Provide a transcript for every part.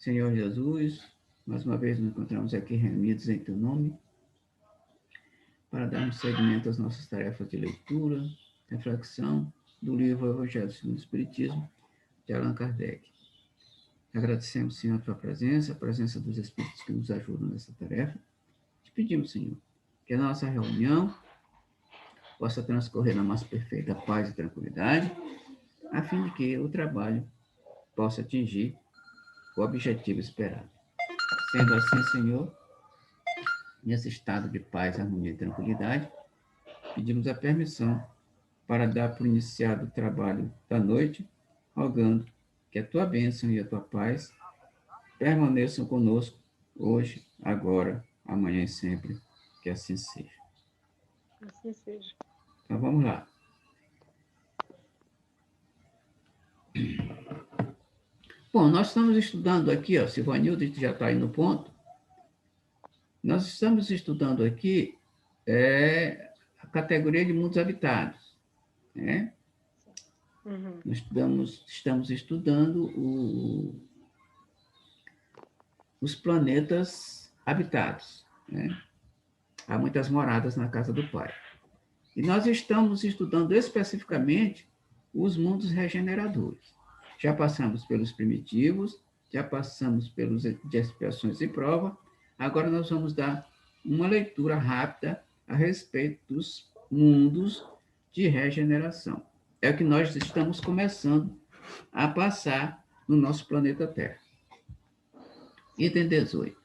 Senhor Jesus, mais uma vez nos encontramos aqui reunidos em Teu nome para darmos seguimento às nossas tarefas de leitura, reflexão do livro Evangelho segundo o Espiritismo, de Allan Kardec. Agradecemos, Senhor, a Tua presença, a presença dos Espíritos que nos ajudam nessa tarefa. Te pedimos, Senhor, que a nossa reunião possa transcorrer na mais perfeita paz e tranquilidade, a fim de que o trabalho possa atingir o objetivo esperado. Sendo assim, Senhor, nesse estado de paz, harmonia e tranquilidade, pedimos a permissão para dar por iniciado o trabalho da noite, rogando que a tua bênção e a tua paz permaneçam conosco hoje, agora, amanhã e sempre, que assim seja. Assim seja. Então vamos lá. Bom, nós estamos estudando aqui, ó, Silvanildo já está aí no ponto, nós estamos estudando aqui a categoria de mundos habitados, né? Uhum. Nós estamos estudando os planetas habitados, né? Há muitas moradas na casa do Pai. E nós estamos estudando especificamente os mundos regeneradores. Já passamos pelos primitivos, já passamos pelos de expiações e prova, agora nós vamos dar uma leitura rápida a respeito dos mundos de regeneração. É o que nós estamos começando a passar no nosso planeta Terra. Item 18.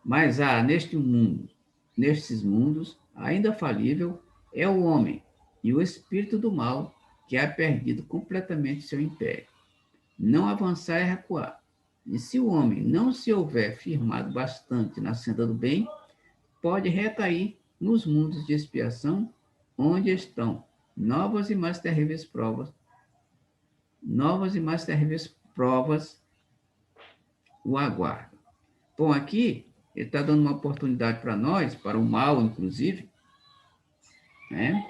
Mas há nestes mundos, ainda falível, é o homem e o espírito do mal que ha perdido completamente seu império. Não avançar é recuar. E se o homem não se houver firmado bastante na senda do bem, pode recair nos mundos de expiação, onde estão novas e mais terríveis provas o aguardam. Bom, aqui ele está dando uma oportunidade para nós, para o mal, inclusive, né?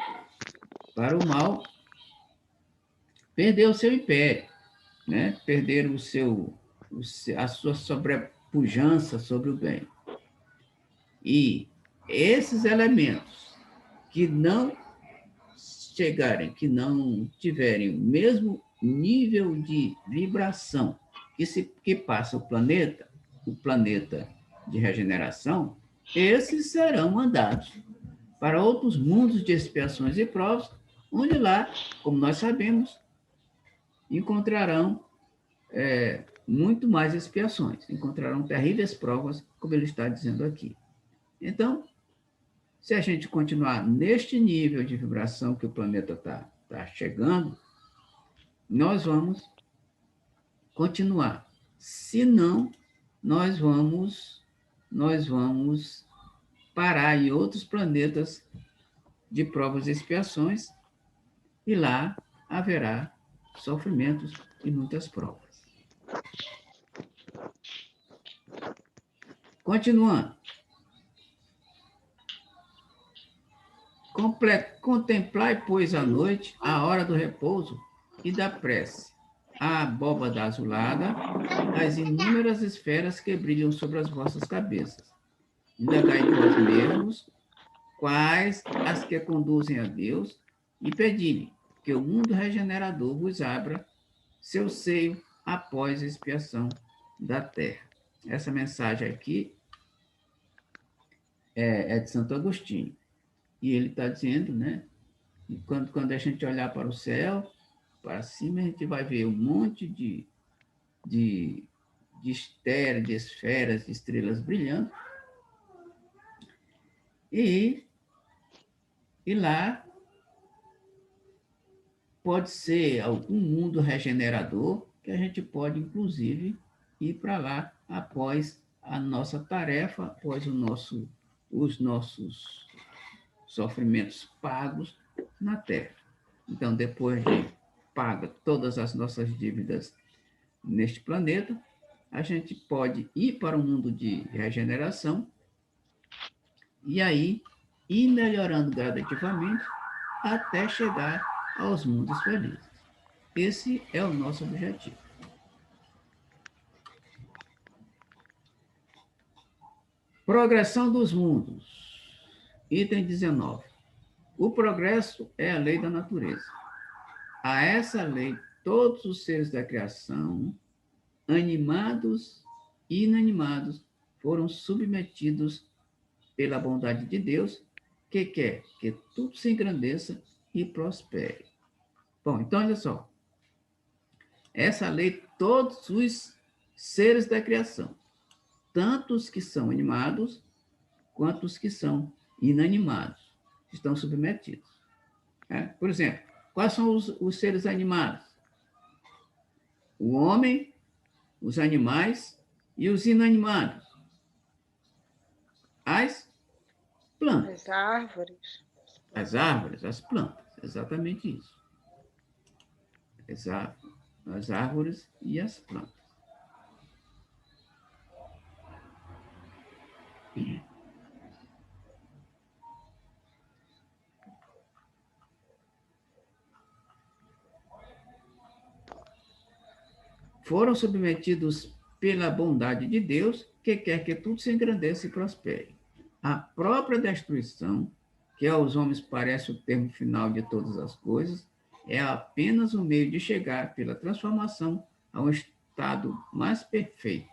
Para o mal perder o seu império, né? Perder a sua sobrepujança sobre o bem. E esses elementos que não chegarem, que não tiverem o mesmo nível de vibração que passa o planeta de regeneração, esses serão mandados para outros mundos de expiações e provas, onde lá, como nós sabemos, encontrarão muito mais expiações, encontrarão terríveis provas, como ele está dizendo aqui. Então, se a gente continuar neste nível de vibração que o planeta está chegando, nós vamos continuar. Se não, nós vamos parar em outros planetas de provas e expiações, e lá haverá sofrimentos e muitas provas. Continuando. Contemplai, pois, à noite, a hora do repouso e da prece, a abóbada azulada, as inúmeras esferas que brilham sobre as vossas cabeças. Indagai em vós mesmos quais as que conduzem a Deus e pedi-lhe que o mundo regenerador vos abra seu seio após a expiação da terra. Essa mensagem aqui é de Santo Agostinho. E ele está dizendo, né? Quando a gente olhar para o céu, para cima, a gente vai ver um monte de estéreo, de esferas, de estrelas brilhando. E lá pode ser algum mundo regenerador que a gente pode, inclusive, ir para lá após a nossa tarefa, após os nossos sofrimentos pagos na Terra. Então, depois de paga todas as nossas dívidas neste planeta, a gente pode ir para o mundo de regeneração e aí ir melhorando gradativamente até chegar aos mundos felizes. Esse é o nosso objetivo. Progressão dos mundos. Item 19. O progresso é a lei da natureza. A essa lei, todos os seres da criação, animados e inanimados, foram submetidos pela bondade de Deus, que quer que tudo se engrandeça e prospere. Bom, então olha só. Essa lei, todos os seres da criação, tanto os que são animados, quanto os que são inanimados, estão submetidos. Por exemplo, quais são os seres animados? O homem, os animais e os inanimados. As plantas. As árvores. As árvores, as plantas. Exatamente isso. As árvores e as plantas. Foram submetidos pela bondade de Deus, que quer que tudo se engrandeça e prospere. A própria destruição, que aos homens parece o termo final de todas as coisas, é apenas o meio de chegar, pela transformação, a um estado mais perfeito,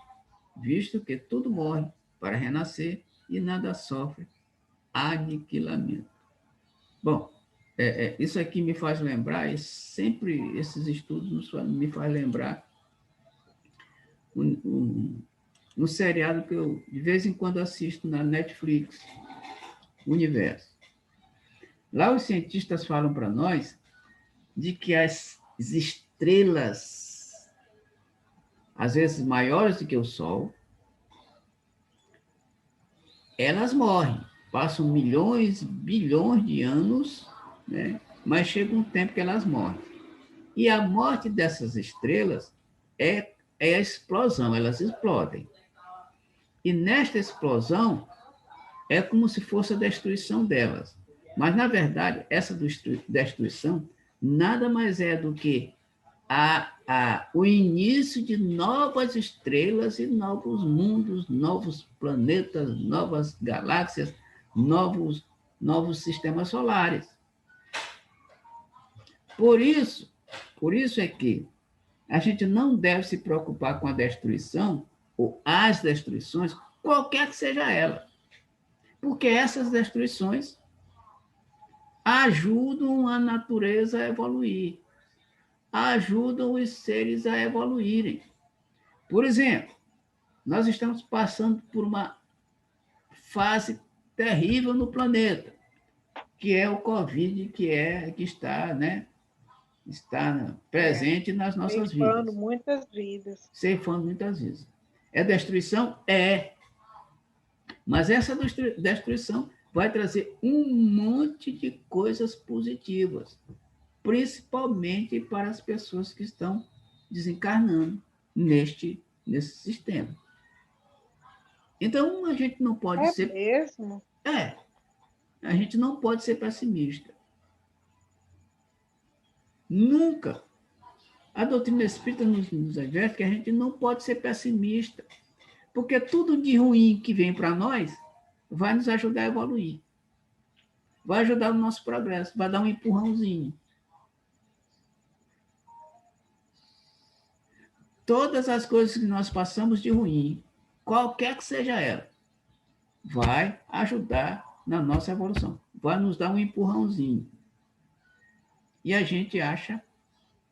visto que tudo morre para renascer e nada sofre aniquilamento. Bom, isso aqui me faz lembrar, e sempre esses estudos me fazem lembrar um seriado que eu, de vez em quando, assisto na Netflix, Universo. Lá os cientistas falam para nós de que as estrelas, às vezes maiores do que o Sol, elas morrem. Passam milhões, bilhões de anos, né? Mas chega um tempo que elas morrem. E a morte dessas estrelas é a explosão, elas explodem. E nesta explosão, é como se fosse a destruição delas. Mas, na verdade, essa destruição nada mais é do que o início de novas estrelas e novos mundos, novos planetas, novas galáxias, novos sistemas solares. Por isso é que a gente não deve se preocupar com a destruição ou as destruições, qualquer que seja ela. Porque essas destruições ajudam a natureza a evoluir, ajudam os seres a evoluírem. Por exemplo, nós estamos passando por uma fase terrível no planeta, que é o Covid, que está, né, está presente nas nossas vidas. Ceifando muitas vidas. Ceifando muitas vidas. É destruição? É. Mas essa destruição vai trazer um monte de coisas positivas, principalmente para as pessoas que estão desencarnando nesse sistema. Então, a gente não pode ser... mesmo? A gente não pode ser pessimista. Nunca. A doutrina espírita nos adverte que a gente não pode ser pessimista, porque tudo de ruim que vem para nós vai nos ajudar a evoluir. Vai ajudar no nosso progresso, vai dar um empurrãozinho. Todas as coisas que nós passamos de ruim, qualquer que seja ela, vai ajudar na nossa evolução, vai nos dar um empurrãozinho. E a gente acha,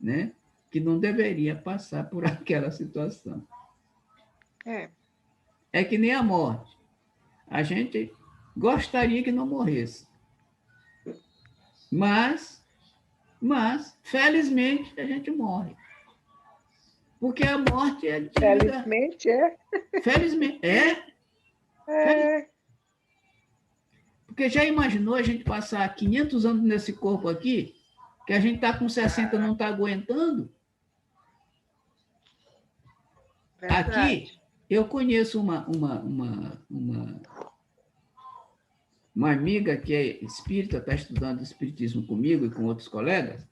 né, que não deveria passar por aquela situação. É que nem a morte. A gente gostaria que não morresse. Mas, felizmente, a gente morre. Porque a morte é... Felizmente, é. Felizmente, é. Porque já imaginou a gente passar 500 anos nesse corpo aqui, que a gente está com 60 e não está aguentando? Verdade. Aqui, eu conheço uma amiga que é espírita, está estudando espiritismo comigo e com outros colegas,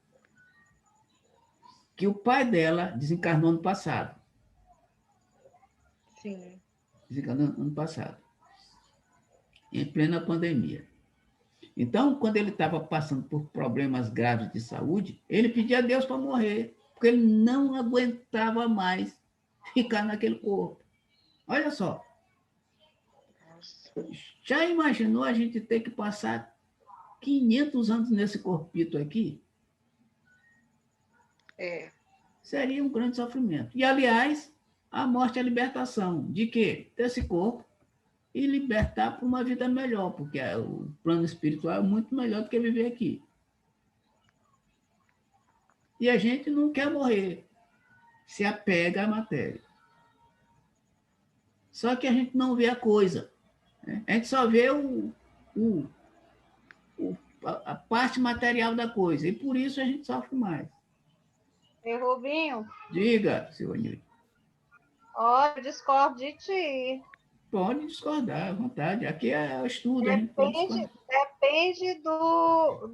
que o pai dela desencarnou ano passado. Sim. Desencarnou ano passado. em plena pandemia. Então, quando ele estava passando por problemas graves de saúde, ele pedia a Deus para morrer, porque ele não aguentava mais ficar naquele corpo. Olha só, Nossa. já imaginou a gente ter que passar 500 anos nesse corpito aqui? É. Seria um grande sofrimento. E, aliás, a morte é a libertação. De quê? Desse corpo e libertar para uma vida melhor, porque o plano espiritual é muito melhor do que viver aqui. E a gente não quer morrer, se apega à matéria. Só que a gente não vê a coisa. Né? A gente só vê o, a parte material da coisa, e por isso a gente sofre mais. Ei, Rubinho, Diga, seu Anil. olha, eu discordo de ti. Pode discordar à vontade. Aqui é o estudo, a gente pode discordar. Depende do.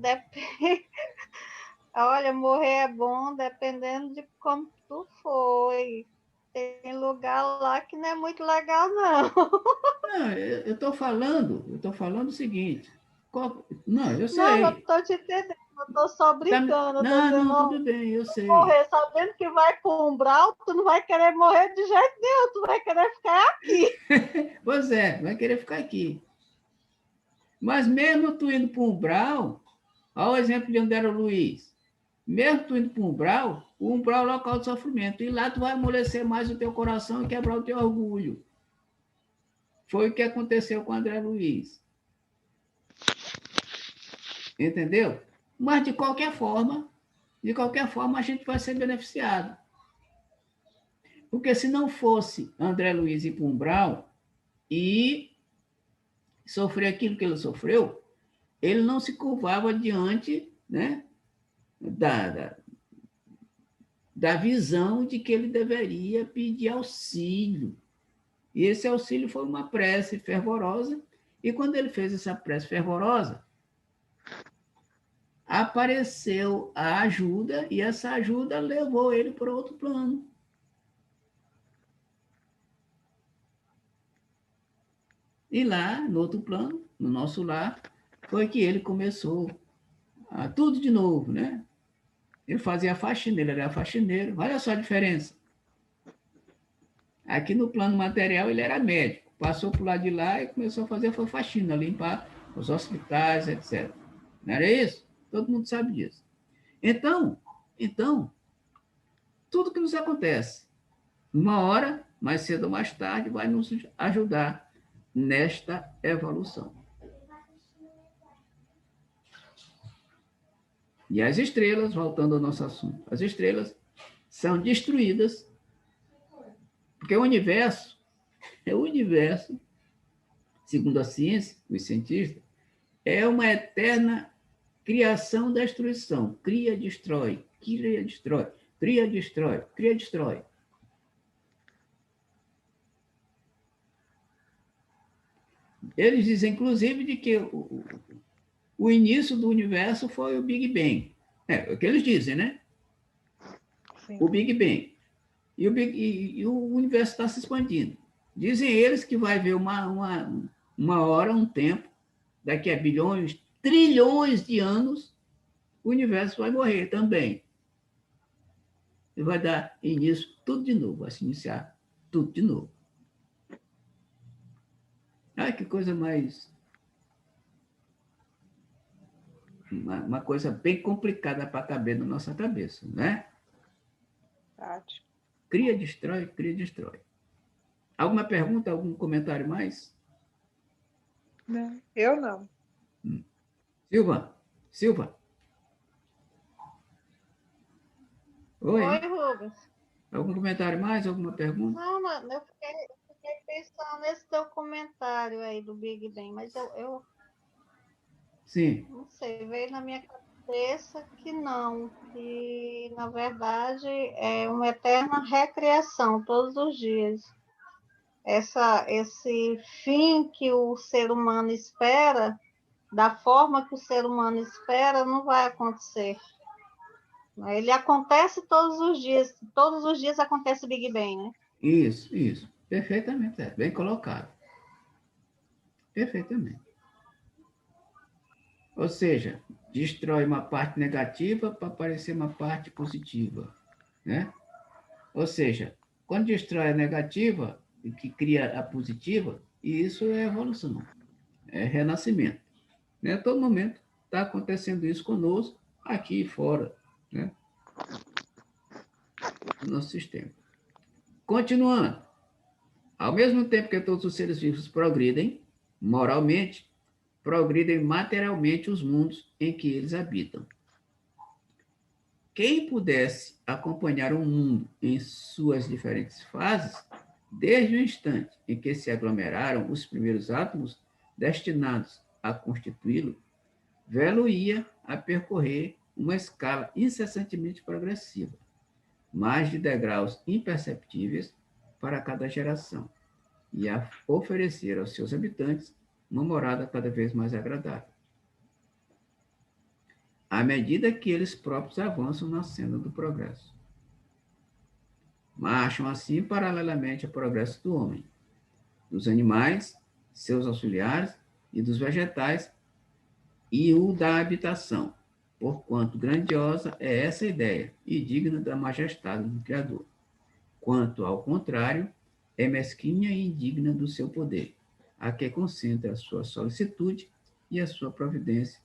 Olha, morrer é bom dependendo de como tu foi. Tem lugar lá que não é muito legal, não. Não, eu estou falando o seguinte. Não, eu Não, eu sei. tô te entendendo. Eu tô só brincando. Eu tô Não, dizendo, não, ó, tudo bem, eu sei. morrer sabendo que vai para o umbral, tu não vai querer morrer de jeito nenhum, tu vai querer ficar aqui. Pois é, vai querer ficar aqui. Mas mesmo tu indo para o umbral, olha o exemplo de André Luiz. Mesmo tu indo para o umbral é o local de sofrimento. E lá tu vai amolecer mais o teu coração e quebrar o teu orgulho. Foi o que aconteceu com André Luiz. Entendeu? Mas, de qualquer forma, a gente vai ser beneficiado. Porque se não fosse André Luiz ir para o umbral e sofrer aquilo que ele sofreu, ele não se curvava diante, né, da visão de que ele deveria pedir auxílio. E esse auxílio foi uma prece fervorosa, e quando ele fez essa prece fervorosa, apareceu a ajuda, e essa ajuda levou ele para outro plano. E lá, no outro plano, no nosso lar, foi que ele começou tudo de novo, né? Ele fazia faxina, ele era faxineiro. Olha só a diferença. Aqui no plano material ele era médico. Passou por lá de lá e começou a fazer faxina, limpar os hospitais, etc. Não era isso? Todo mundo sabe disso. Então, tudo que nos acontece, uma hora, mais cedo ou mais tarde, vai nos ajudar nesta evolução. E as estrelas, voltando ao nosso assunto, as estrelas são destruídas, porque o universo, segundo a ciência, os cientistas, é uma eterna criação, destruição. Cria, destrói, cria, destrói, cria, destrói, cria, destrói. Eles dizem, inclusive, de que o início do universo foi o Big Bang. É o que eles dizem, né? Sim. O Big Bang. E o universo está se expandindo. Dizem eles que vai haver uma hora, um tempo, daqui a bilhões, trilhões de anos, o universo vai morrer também. E vai dar início tudo de novo, vai se iniciar tudo de novo. Ah, que coisa mais... Uma coisa bem complicada para caber na nossa cabeça, né? Verdade. Cria, destrói, cria, destrói. Alguma pergunta, algum comentário mais? Não, eu não. Silva. Oi, Oi. Rubens. Algum comentário mais? Alguma pergunta? Não, mano, eu fiquei pensando nesse teu comentário aí do Big Bang, mas eu Sim. não sei, veio na minha cabeça que não, que na verdade é uma eterna recriação todos os dias. Esse fim que o ser humano espera, da forma que o ser humano espera, não vai acontecer. Ele acontece todos os dias acontece o Big Bang, né? Isso. Perfeitamente, bem colocado. Perfeitamente. Ou seja, destrói uma parte negativa para aparecer uma parte positiva, né? Ou seja, quando destrói a negativa, e que cria a positiva, e isso é evolução, é renascimento. Né? A todo momento está acontecendo isso conosco, aqui e fora, né? No nosso sistema. Continuando, ao mesmo tempo que todos os seres vivos progridem moralmente, progridem materialmente os mundos em que eles habitam. Quem pudesse acompanhar o mundo em suas diferentes fases, desde o instante em que se aglomeraram os primeiros átomos destinados a constituí-lo, vê-lo ia a percorrer uma escala incessantemente progressiva, mais de degraus imperceptíveis para cada geração, e a oferecer aos seus habitantes uma morada cada vez mais agradável, à medida que eles próprios avançam na senda do progresso. Marcham assim paralelamente ao progresso do homem, dos animais, seus auxiliares e dos vegetais, e o da habitação, porquanto grandiosa é essa ideia e digna da majestade do Criador. Quanto ao contrário, é mesquinha e indigna do seu poder, a que concentra a sua solicitude e a sua providência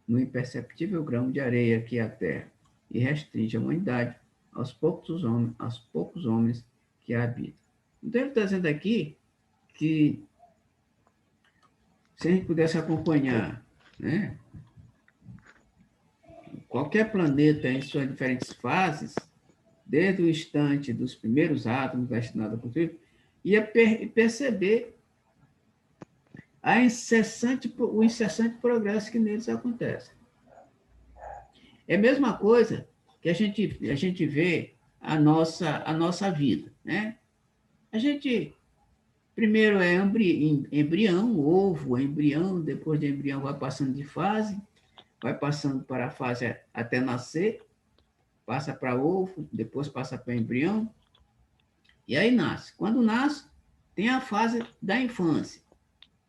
no imperceptível grão de areia que é a terra, e restringe a humanidade aos poucos homens que a habitam. Então ele está dizendo aqui que se a gente pudesse acompanhar, né, qualquer planeta em suas diferentes fases, desde o instante dos primeiros átomos destinados a construir, ia perceber o incessante progresso que neles acontece. É a mesma coisa que a gente vê a nossa vida, né? A gente primeiro é embrião, ovo, embrião, depois de embrião vai passando de fase, vai passando para a fase até nascer, passa para ovo, depois passa para embrião, e aí nasce. Quando nasce, tem a fase da infância,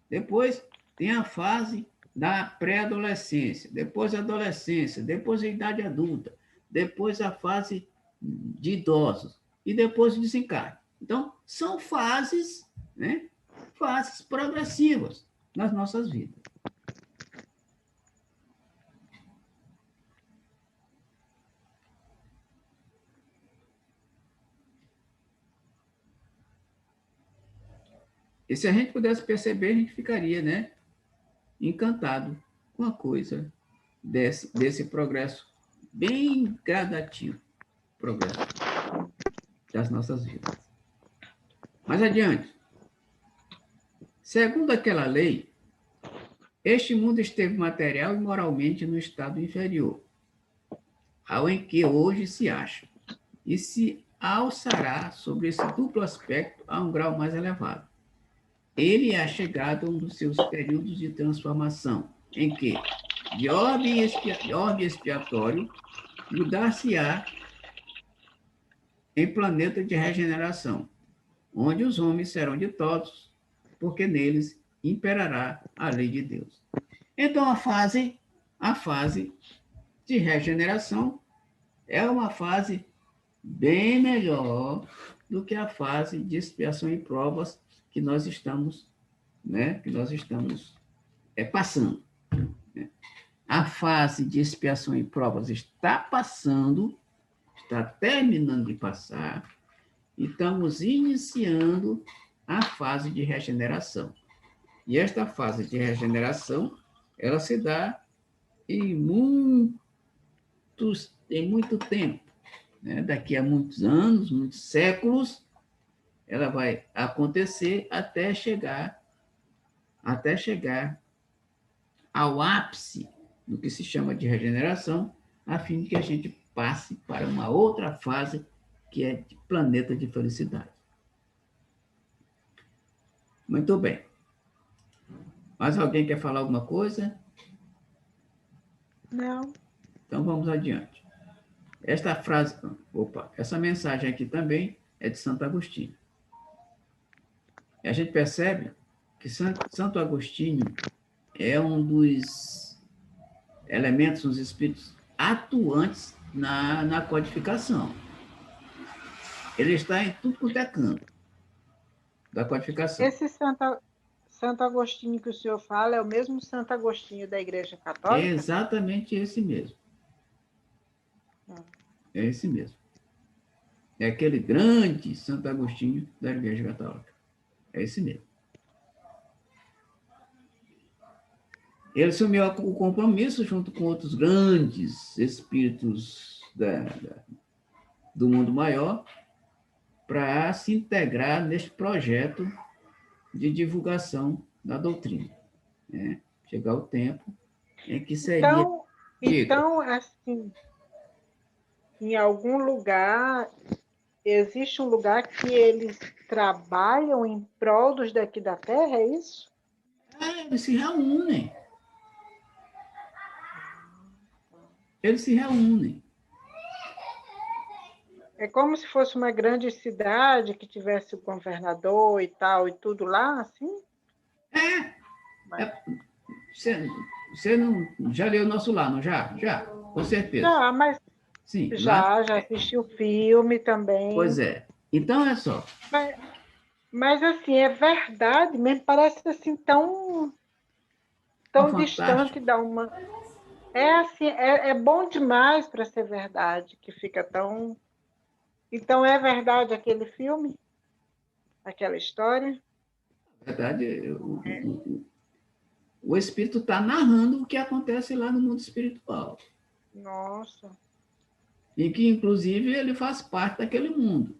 depois tem a fase da pré-adolescência, depois a adolescência, depois a idade adulta, depois a fase de idosos e depois o desencarne. Então, são fases, né? Fases progressivas nas nossas vidas. E se a gente pudesse perceber, a gente ficaria, né, encantado com a coisa desse progresso bem gradativo, progresso das nossas vidas. Mais adiante. Segundo aquela lei, este mundo esteve material e moralmente no estado inferior ao em que hoje se acha, e se alçará sobre esse duplo aspecto a um grau mais elevado. Ele é chegado a um dos seus períodos de transformação, em que, de orbe expiatório, mudar-se-á em planeta de regeneração, onde os homens serão ditosos, porque neles imperará a lei de Deus. Então, a fase de regeneração é uma fase bem melhor do que a fase de expiação e provas que nós estamos, né, passando. Né? A fase de expiação e provas está passando, está terminando de passar, e estamos iniciando a fase de regeneração. E esta fase de regeneração, ela se dá em muito tempo, né? Daqui a muitos anos, muitos séculos, ela vai acontecer até chegar ao ápice do que se chama de regeneração, a fim de que a gente passe para uma outra fase que é de planeta de felicidade. Muito bem. Mais alguém quer falar alguma coisa? Não. Então vamos adiante. Essa mensagem aqui também é de Santo Agostinho. E a gente percebe que Santo Agostinho é um dos elementos, são os espíritos atuantes na codificação. Ele está em tudo quanto é canto da codificação. Esse Santo Agostinho que o senhor fala é o mesmo Santo Agostinho da Igreja É Católica? exatamente esse mesmo. É esse mesmo. É aquele grande Santo Agostinho da Igreja Católica. É esse mesmo. Ele assumiu o compromisso junto com outros grandes espíritos do mundo maior para se integrar neste projeto de divulgação da doutrina. Né? Chegar o tempo em que seria... Então, assim, em algum lugar, existe um lugar que eles trabalham em prol dos daqui da Terra, é isso? Eles se reúnem. Eles se reúnem. É como se fosse uma grande cidade que tivesse o governador e tal, e tudo lá, assim? Você não, já leu o Nosso Lar, não já? Já, com certeza. Já, mas Sim, já assisti o filme também. Pois é. Então, é só. Mas assim, é verdade mesmo, parece assim tão distante da uma... É assim, é bom demais para ser verdade, que fica tão... Então, é verdade aquele filme? Aquela história? Na verdade, o espírito está narrando o que acontece lá no mundo espiritual. Nossa. E que, inclusive, ele faz parte daquele mundo.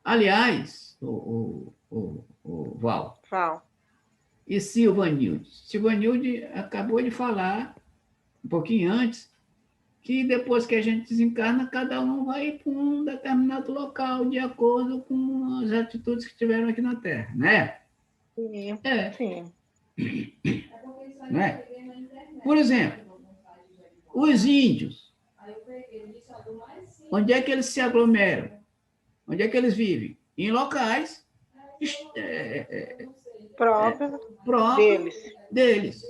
Aliás, o Val. E Silvanilde? Silvanilde acabou de falar, um pouquinho antes, que depois que a gente desencarna, cada um vai para um determinado local, de acordo com as atitudes que tiveram aqui na Terra, né? Sim, sim. Né? Por exemplo, os índios, onde é que eles se aglomeram? Onde é que eles vivem? Em locais próprios deles.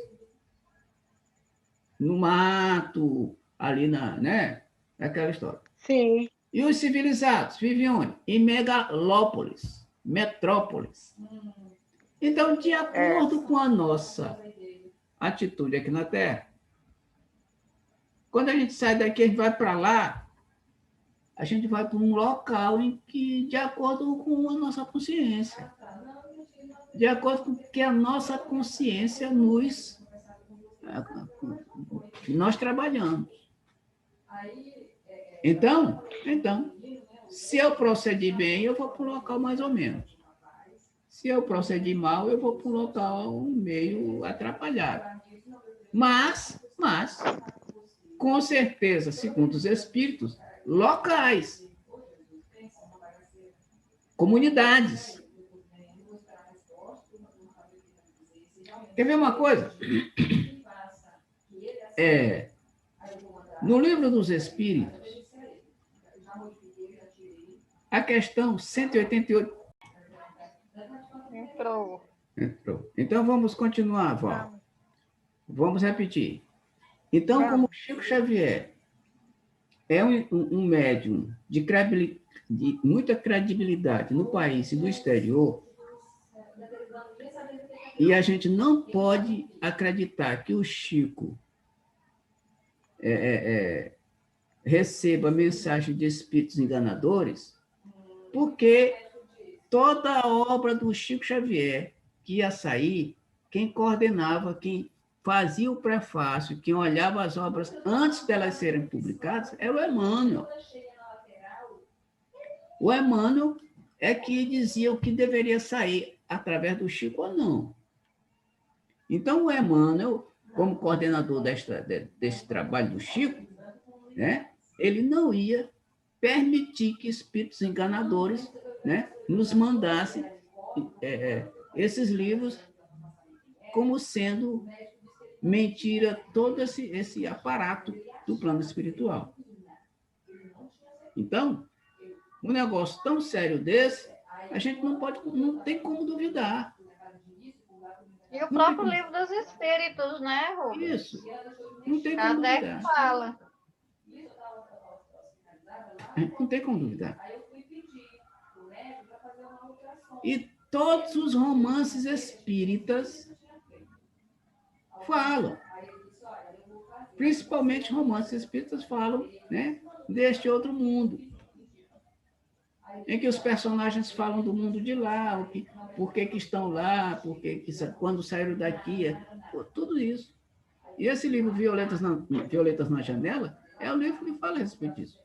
No mato, ali né? Aquela história. Sim. E os civilizados vivem onde? Em megalópolis, metrópolis. Então, de acordo com a nossa atitude aqui na Terra, quando a gente sai daqui, a gente vai para lá, a gente vai para um local em que, de acordo com a nossa consciência, de acordo com o que a nossa consciência nós trabalhamos. Então, se eu procedi bem, eu vou para um local mais ou menos. Se eu procedi mal, eu vou para um local meio atrapalhado. Mas, com certeza, segundo os espíritos, locais, comunidades. Quer ver uma coisa? No Livro dos Espíritos, a questão 188... Entrou. Então, vamos continuar, Val. Vamos repetir. Então, como Chico Xavier é um médium de muita credibilidade no país e no exterior, e a gente não pode acreditar que o Chico receba mensagem de espíritos enganadores, porque toda a obra do Chico Xavier que ia sair, quem coordenava, quem fazia o prefácio, quem olhava as obras antes delas serem publicadas, era o Emmanuel. O Emmanuel é que dizia o que deveria sair através do Chico ou não. Então, o Emmanuel, como coordenador desse trabalho do Chico, né, ele não ia permitir que espíritos enganadores, né, nos mandassem esses livros como sendo mentira, todo esse aparato do plano espiritual. Então, um negócio tão sério desse, a gente não tem como duvidar. E o Não tem próprio como. livro dos Espíritos, né, Rubens? Isso. Não tem como Kardec duvidar. fala. Não tem como duvidar. E todos os romances espíritas falam. Principalmente romances espíritas falam, né, deste outro mundo. Em que os personagens falam do mundo de lá, por que estão lá, quando saíram daqui, tudo isso. E esse livro, Violetas na Janela, é o livro que fala a respeito disso.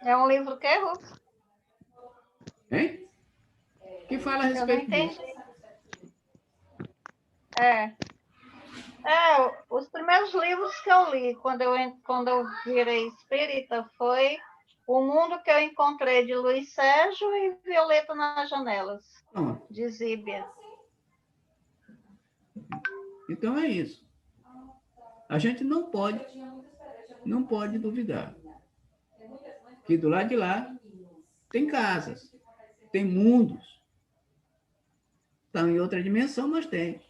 É um livro que, Rubens? Hein? Que fala a Eu não respeito entendi. disso. Os primeiros livros que eu li quando eu virei espírita foi O Mundo que eu Encontrei, de Luiz Sérgio, e Violeta nas Janelas, de Zíbia. Então é isso. A gente não pode duvidar que do lado de lá tem casas, tem mundos. Estão em outra dimensão, mas tem.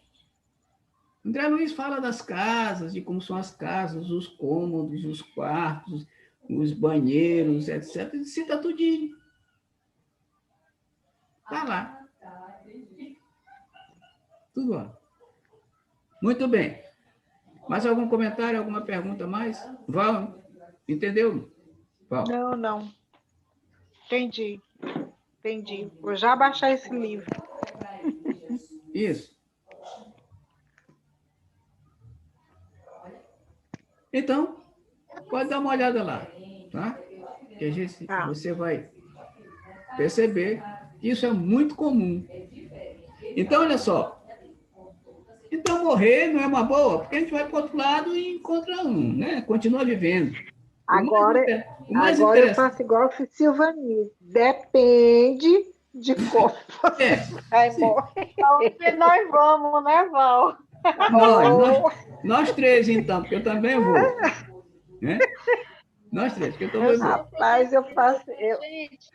André Luiz fala das casas, de como são as casas, os cômodos, os quartos, os banheiros, etc. Ele cita tudinho. Está lá. Tudo lá. Muito bem. Mais algum comentário, alguma pergunta mais? Val, entendeu? Val. Não. Entendi. Vou já baixar esse livro. Isso. Então, pode dar uma olhada lá, tá? Que você vai perceber que isso é muito comum. Então, olha só. Então, morrer não é uma boa, porque a gente vai para o outro lado e encontra um, né? Continua vivendo. Agora eu faço igual que Silvani. Depende de como você vai morrer. Onde nós vamos, né, Val? Nós três, então, porque eu também vou. Né? Nós três, porque eu também vou. Rapaz, Gente,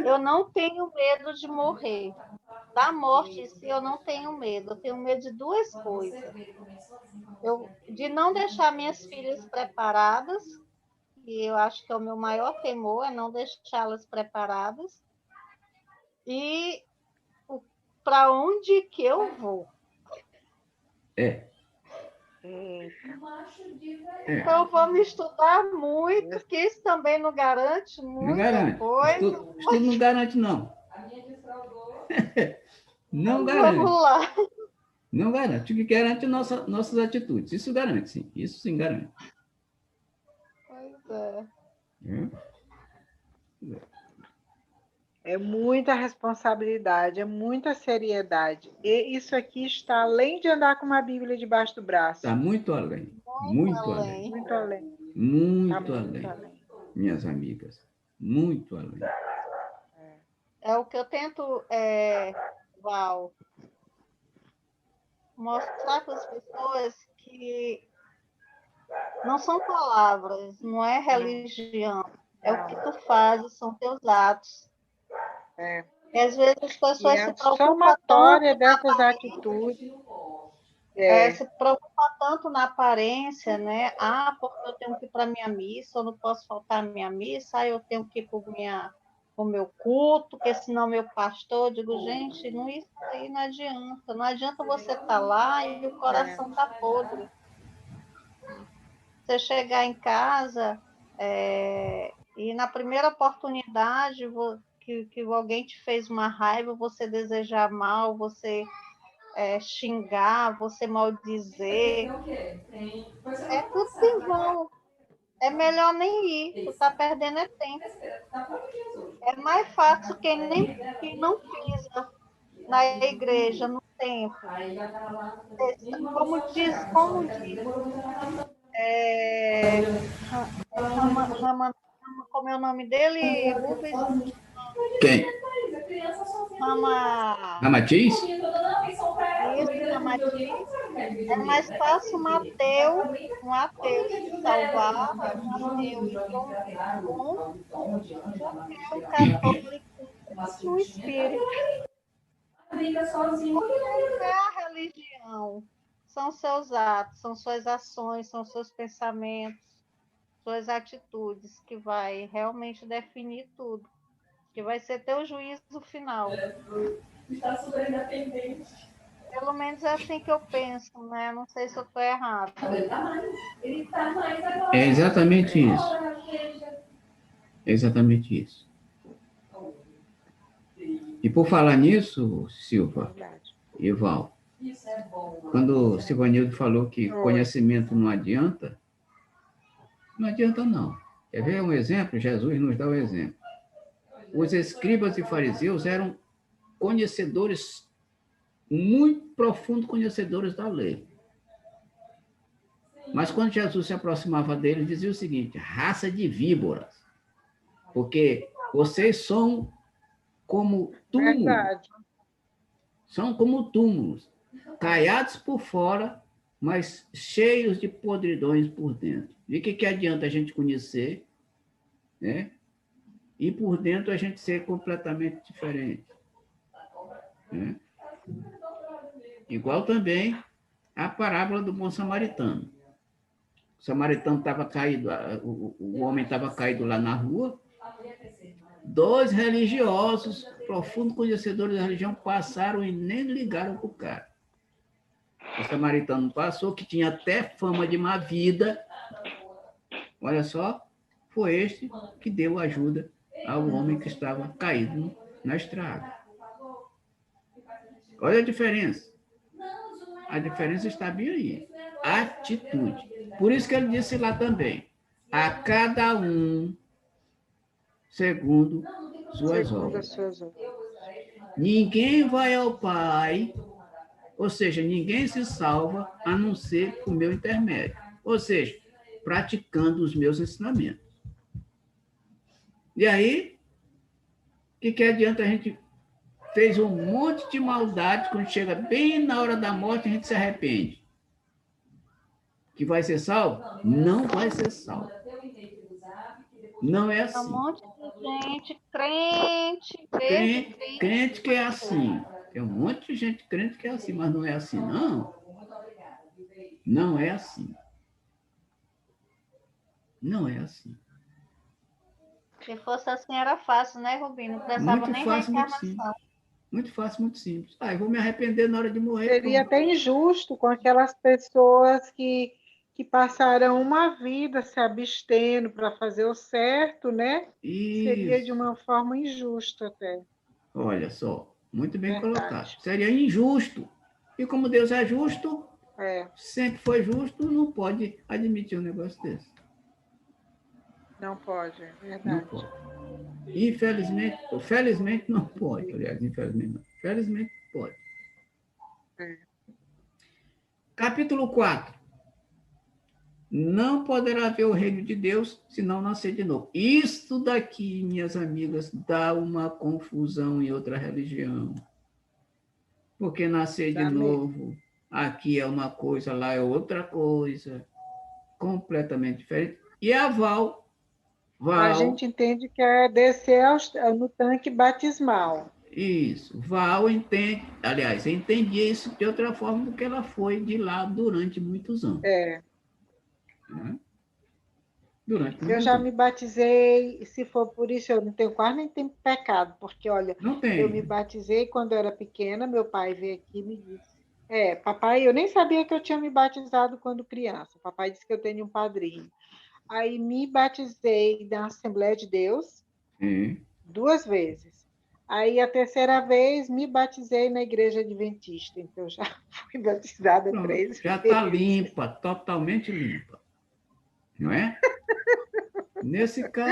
eu não tenho medo de morrer. Da morte em si, eu não tenho medo. Eu tenho medo de duas coisas. De não deixar minhas filhas preparadas, e eu acho que é o meu maior temor, é não deixá-las preparadas. E para onde que eu vou? Então, vamos estudar muito, que isso também não garante muita coisa. Estudo não garante, não. Não garante. Vamos lá. Não garante. O que garante é nossas atitudes. Isso garante, sim. Isso sim garante. Pois é. É muita responsabilidade, é muita seriedade. E isso aqui está além de andar com uma Bíblia debaixo do braço. Está muito além. Muito além. Muito além. Muito além. Minhas amigas. Muito além. É o que eu tento, Val, mostrar para as pessoas que não são palavras, não é religião. É o que tu fazes, são teus atos. E às vezes as pessoas se preocupam somatória dessas atitudes. Se preocupa tanto na aparência, né? Porque eu tenho que ir para a minha missa, eu não posso faltar a minha missa, eu tenho que ir para o meu culto, porque senão meu pastor, eu digo, gente, isso aí não adianta. Não adianta você estar lá e o coração está podre. Você chegar em casa e na primeira oportunidade que alguém te fez uma raiva, você desejar mal, você xingar, você maldizer. É tudo em vão. É melhor nem ir, tu tá perdendo tempo. É mais fácil quem não pisa na igreja no templo. Como diz como é o nome dele, Rubens? Quem? Ramatiz? Isso, Ramatiz. É mais fácil um ateu se salvar, um ateu ir para um bom, do que um católico, um espírito. briga sozinho. Não é a religião. São seus atos, são suas ações, são seus pensamentos, suas atitudes que vai realmente definir tudo. Que vai ser teu juízo final. Está super independente. Pelo menos é assim que eu penso, né? Não sei se eu estou errada. Ele tá mais agora. É exatamente isso. É exatamente isso. E por falar nisso, Silva e Val, quando o Silvanildo falou que conhecimento não adianta, não adianta não. Quer ver um exemplo? Jesus nos dá o exemplo. Os escribas e fariseus eram conhecedores, muito profundos conhecedores da lei. Mas quando Jesus se aproximava deles, dizia o seguinte: raça de víboras, porque vocês são como túmulos, Verdade. são como túmulos, caiados por fora, mas cheios de podridões por dentro. De que adianta a gente conhecer, né? E por dentro a gente ser completamente diferente, né? Igual também a parábola do bom samaritano. O samaritano estava caído, o homem estava caído lá na rua. Dois religiosos, profundos conhecedores da religião, passaram e nem ligaram para o cara. O samaritano passou, que tinha até fama de má vida. Olha só, foi este que deu ajuda ao homem que estava caído na estrada. Olha a diferença. A diferença está bem aí. Atitude. Por isso que ele disse lá também: a cada um segundo suas obras. Ninguém vai ao Pai, ou seja, ninguém se salva a não ser por meu intermédio. Ou seja, praticando os meus ensinamentos. E aí, o que adianta a gente fez um monte de maldade, quando chega bem na hora da morte, a gente se arrepende. Que vai ser salvo? Não vai ser salvo. Não é assim. Um monte de gente crente, crente que é assim. Tem um monte de gente crente que é assim, mas não é assim, não. Não é assim. Não é assim. Se fosse assim, era fácil, né, Rubinho? Não precisava muito nem fácil, reencarnação. Muito fácil, muito simples. Eu vou me arrepender na hora de morrer. Seria até injusto com aquelas pessoas que passaram uma vida se abstendo para fazer o certo, né? Isso. Seria de uma forma injusta até. Olha só, muito bem Verdade. colocado. Seria injusto. E como Deus é justo, sempre foi justo, não pode admitir um negócio desse. Não pode, é verdade. Não pode. Infelizmente, ou felizmente não pode. Aliás, infelizmente não. Felizmente pode. Capítulo 4. Não poderá ver o reino de Deus se não nascer de novo. Isso daqui, minhas amigas, dá uma confusão em outra religião. Porque nascer de novo, aqui é uma coisa, lá é outra coisa. Completamente diferente. E a Val... A gente entende que é descer no tanque batismal. Isso. Val entende... Aliás, eu entendi isso de outra forma do que ela foi de lá durante muitos anos. Eu já me batizei, se for por isso, eu não tenho quase nem tempo de pecado, porque, olha, eu me batizei quando eu era pequena, meu pai veio aqui e me disse, papai, eu nem sabia que eu tinha me batizado quando criança, papai disse que eu tenho um padrinho. Aí me batizei na Assembleia de Deus, 2 vezes. Aí a terceira vez me batizei na Igreja Adventista, então já fui batizada 3 vezes. Já está limpa, totalmente limpa. Não é? Nesse caso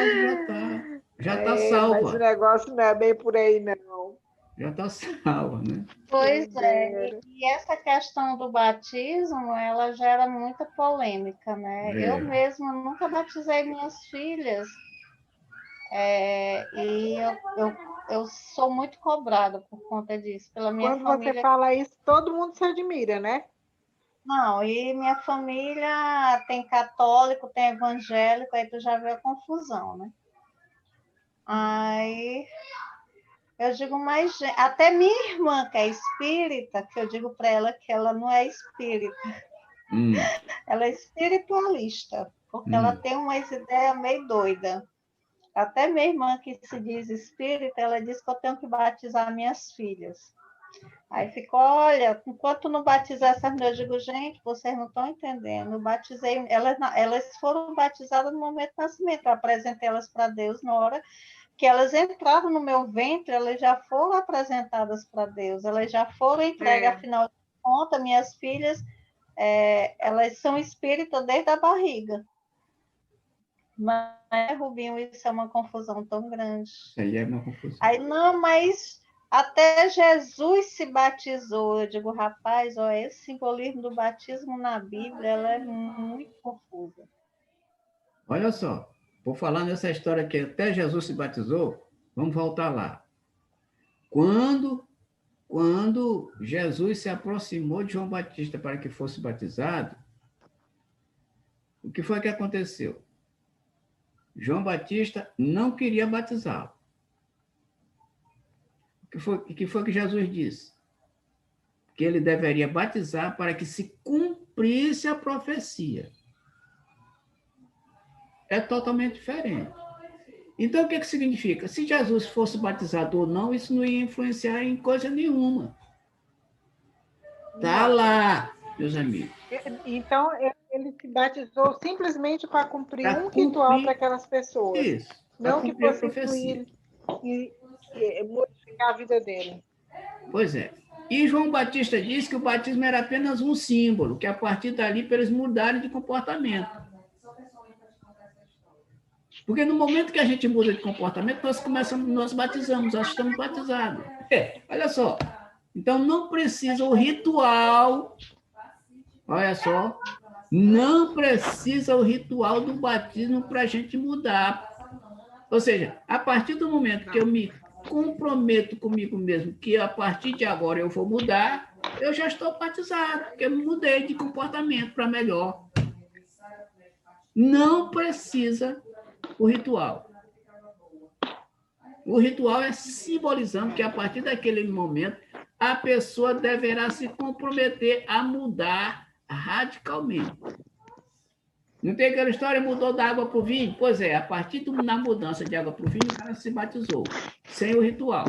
já está salva. Mas o negócio não é bem por aí, não. Já está salva, né? Pois é, e essa questão do batismo, ela gera muita polêmica, né? Eu mesma nunca batizei minhas filhas, e eu sou muito cobrada por conta disso, pela minha família. Quando você fala isso, todo mundo se admira, né? Não, e minha família tem católico, tem evangélico, aí tu já vê a confusão, né? Aí Eu digo, mas até minha irmã, que é espírita, que eu digo para ela que ela não é espírita, ela é espiritualista, porque ela tem umas ideias meio doidas. Até minha irmã, que se diz espírita, ela diz que eu tenho que batizar minhas filhas. Aí ficou, olha, enquanto não batizar essas mulheres, eu digo, gente, vocês não estão entendendo. Eu batizei, elas foram batizadas no momento do nascimento, eu apresentei elas para Deus na hora que elas entraram no meu ventre, elas já foram apresentadas para Deus, elas já foram entregues, afinal de contas, minhas filhas, elas são espíritas desde a barriga. Mas, Rubinho, isso é uma confusão tão grande. Aí é uma confusão. Aí, não, mas até Jesus se batizou. Eu digo, rapaz, ó, esse simbolismo do batismo na Bíblia, ela é muito confusa. Olha só, por falar nessa história que até Jesus se batizou, vamos voltar lá. Quando Jesus se aproximou de João Batista para que fosse batizado, o que foi que aconteceu? João Batista não queria batizá-lo. O que foi que Jesus disse? Que ele deveria batizar para que se cumprisse a profecia. É totalmente diferente. Então, o que significa? Se Jesus fosse batizado ou não, isso não ia influenciar em coisa nenhuma. Está lá, meus amigos. Então, ele se batizou simplesmente para cumprir um ritual para aquelas pessoas. Isso. Não que fosse influir e modificar a vida dele. Pois é. E João Batista disse que o batismo era apenas um símbolo, que a partir dali para eles mudarem de comportamento. Porque no momento que a gente muda de comportamento, nós batizamos, nós estamos batizados. Olha só. Então não precisa o ritual. Olha só. Não precisa o ritual do batismo para a gente mudar. Ou seja, a partir do momento que eu me comprometo comigo mesmo que a partir de agora eu vou mudar, eu já estou batizado, porque eu mudei de comportamento para melhor. Não precisa o ritual. O ritual é simbolizando que a partir daquele momento a pessoa deverá se comprometer a mudar radicalmente. Não tem aquela história, mudou da água para o vinho? Pois é, a partir da mudança de água para o vinho, o cara se batizou, sem o ritual.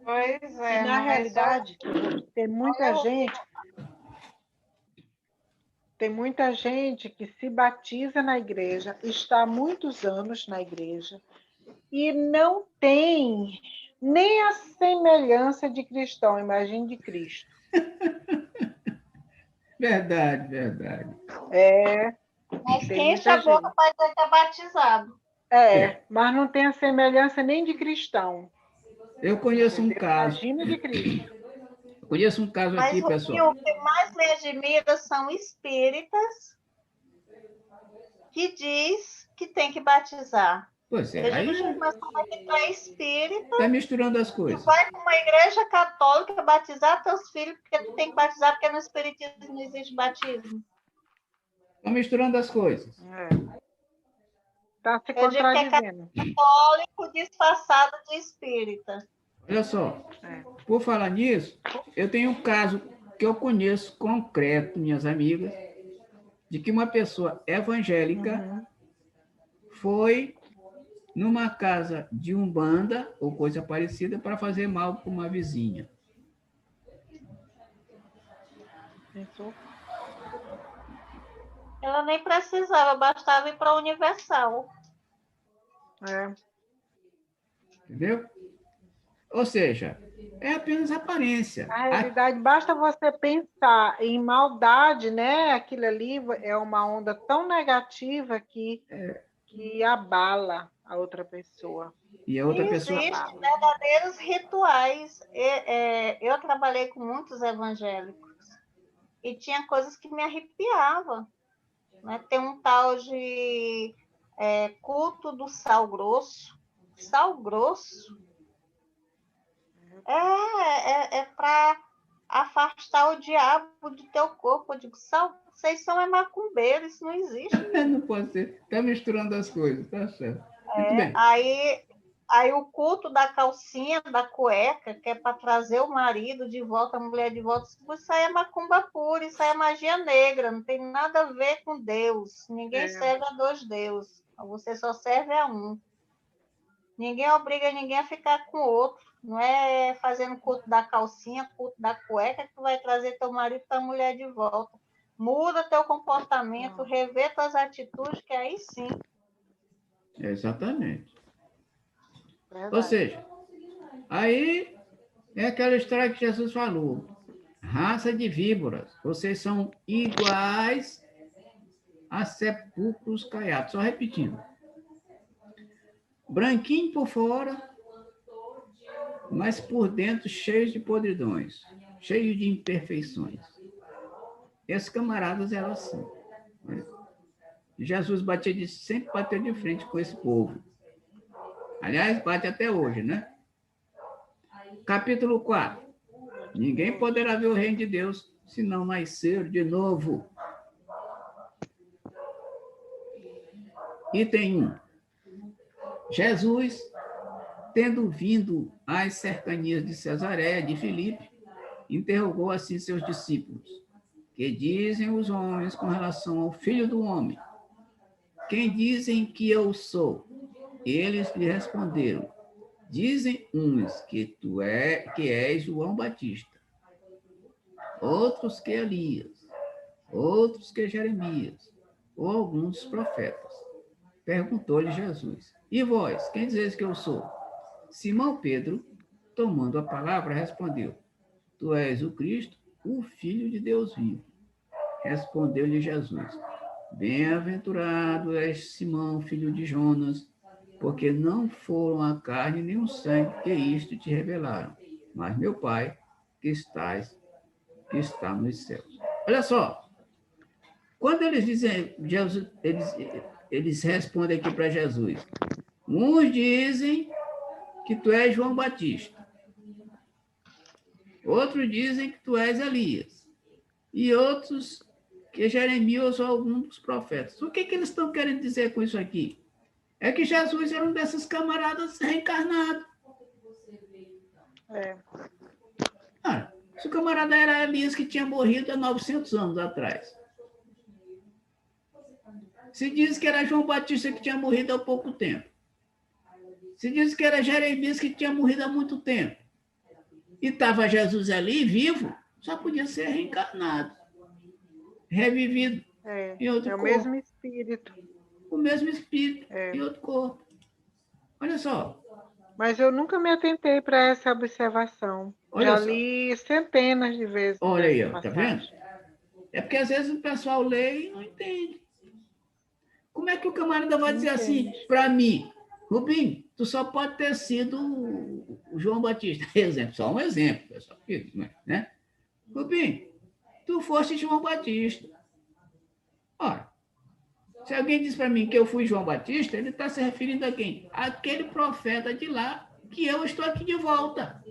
Pois é, na realidade, tem muita gente que se batiza na igreja, está há muitos anos na igreja, e não tem nem a semelhança de cristão, imagine de Cristo. Verdade, verdade. Mas quem enche a boca pode estar batizado. Mas não tem a semelhança nem de cristão. Eu conheço um caso. Imagina de Cristo. Eu conheço um caso aqui, pessoal. Mas o que mais me admira são espíritas que diz que tem que batizar. Pois é. Eu digo, mas como é que tu é espírita? Está misturando as coisas. Tu vai para uma igreja católica batizar teus filhos, porque tu tem que batizar, porque no espiritismo não existe batismo. Está misturando as coisas. Está se contradizendo. É católico disfarçado de espírita. Olha só, por falar nisso, eu tenho um caso que eu conheço concreto, minhas amigas, de que uma pessoa evangélica foi numa casa de umbanda ou coisa parecida para fazer mal para uma vizinha. Ela nem precisava, bastava ir para a Universal. Entendeu? Ou seja, é apenas aparência. Na realidade, basta você pensar em maldade, né? Aquilo ali é uma onda tão negativa que abala a outra pessoa. E a outra pessoa... Existem verdadeiros rituais. Eu trabalhei com muitos evangélicos e tinha coisas que me arrepiavam. Né? Tem um tal de culto do sal grosso. Sal grosso é para afastar o diabo do teu corpo. Eu digo, vocês são macumbeiros, isso não existe. Não pode ser. Está misturando as coisas, tá certo. Muito bem. Aí o culto da calcinha, da cueca, que é para trazer o marido de volta, a mulher de volta, isso aí é macumba pura, isso aí é magia negra, não tem nada a ver com Deus. Ninguém serve a 2 deuses, você só serve a um. Ninguém obriga ninguém a ficar com o outro. Não é fazendo culto da calcinha, culto da cueca, que vai trazer teu marido e tua mulher de volta. Muda teu comportamento, revê tuas atitudes, que aí sim. Exatamente. Verdade. Ou seja, aí é aquela história que Jesus falou. Raça de víboras, vocês são iguais a sepulcros caiados. Só repetindo. Branquinho por fora, mas por dentro cheio de podridões, cheio de imperfeições. Esses camaradas eram assim. Jesus sempre bateu de frente com esse povo. Aliás, bate até hoje, né? Capítulo 4. Ninguém poderá ver o reino de Deus se não nascer de novo. Item 1. Jesus, tendo vindo às cercanias de Cesareia de Filipe, interrogou assim seus discípulos: que dizem os homens com relação ao Filho do Homem? Quem dizem que eu sou? Eles lhe responderam: dizem uns que que és João Batista, outros que Elias, outros que Jeremias, ou alguns dos profetas. Perguntou-lhe Jesus: e vós, quem dizeis que eu sou? Simão Pedro, tomando a palavra, respondeu: tu és o Cristo, o Filho de Deus vivo. Respondeu-lhe Jesus: bem-aventurado és Simão, filho de Jonas, porque não foram a carne nem o sangue que isto te revelaram, mas meu Pai que está nos céus. Olha só, quando eles dizem, Jesus, eles respondem aqui para Jesus: uns dizem que tu és João Batista, outros dizem que tu és Elias, e outros que Jeremias ou algum dos profetas. O que eles estão querendo dizer com isso aqui? É que Jesus era um desses camaradas reencarnados. Se o camarada era Elias, que tinha morrido há 900 anos atrás. Se diz que era João Batista, que tinha morrido há pouco tempo. Se diz que era Jeremias, que tinha morrido há muito tempo. E estava Jesus ali, vivo, só podia ser reencarnado. Revivido em outro corpo. É o mesmo espírito. O mesmo espírito em outro corpo. Olha só. Mas eu nunca me atentei para essa observação. Já li centenas de vezes. Olha aí, ó, tá vendo? É porque às vezes o pessoal lê e não entende. Como é que o camarada vai dizer assim para mim: Rubinho, tu só pode ter sido o João Batista. Exemplo, só um exemplo, pessoal. Né? Rubinho, tu foste João Batista. Ora, se alguém diz para mim que eu fui João Batista, ele está se referindo a quem? Aquele profeta de lá, que eu estou aqui de volta.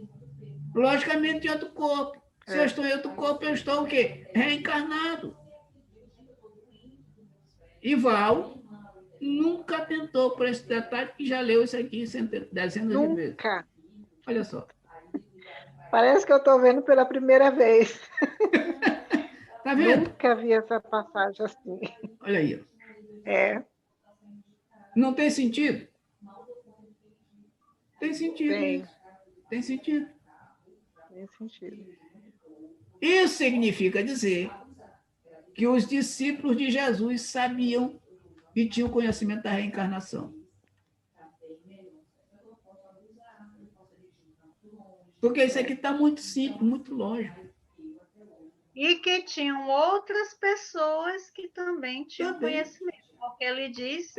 Logicamente, em outro corpo. Se eu estou em outro corpo, eu estou o quê? Reencarnado. E Val nunca tentou por esse detalhe, que já leu isso aqui dezenas de vezes. Nunca. Olha só. Parece que eu estou vendo pela primeira vez. Tá vendo? Nunca vi essa passagem assim. Olha aí. É. Não tem sentido? Tem sentido. Tem. Tem sentido. Tem sentido. Isso significa dizer que os discípulos de Jesus sabiam e tinham conhecimento da reencarnação. Porque isso aqui está muito simples, muito lógico. E que tinham outras pessoas que também tinham conhecimento. Porque ele diz,